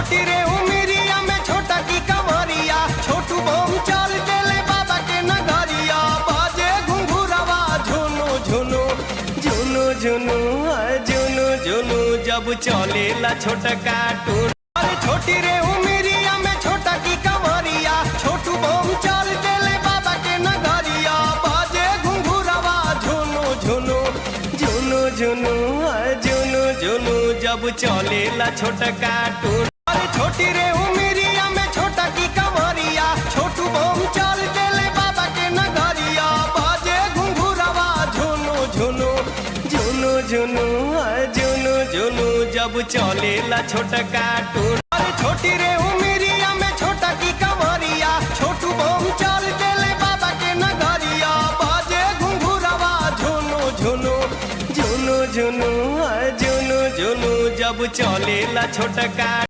छोटी रे उमिरिया में छोटा की कंवरिया, छोटू बम चल गेले बाबा के नगरिया। बाजे घुंघुरवा झुनु झुनु झुनु झुनु झुनु झुनु जब चलेला छोटका टून। अरे छोटी रे उमिरिया में छोटा की कंवरिया, छोटू बम चल गेले बाबा के नगरिया। बाजे घुंघुरवा झुनु झुनु झुनु झुनु झुनु झुनु जब चलेला छोटका टून। अरे छोटी रे उमिरिया में छोटा की कंवरिया, छोटू बम चल गेले बाबा के नगरिया। बाजे घुंघुरवा झुनु झुनु झुनु झुनु झुनु झुनु जब चलेला छोटका टून। अरे छोटी रे उमिरिया में छोटा की कंवरिया, छोटू बम चल गेले बाबा के नगरिया। बाजे घुंघुरवा झुनु झुनु झुनु झुनु झुनु झुनु जब चलेला छोटका।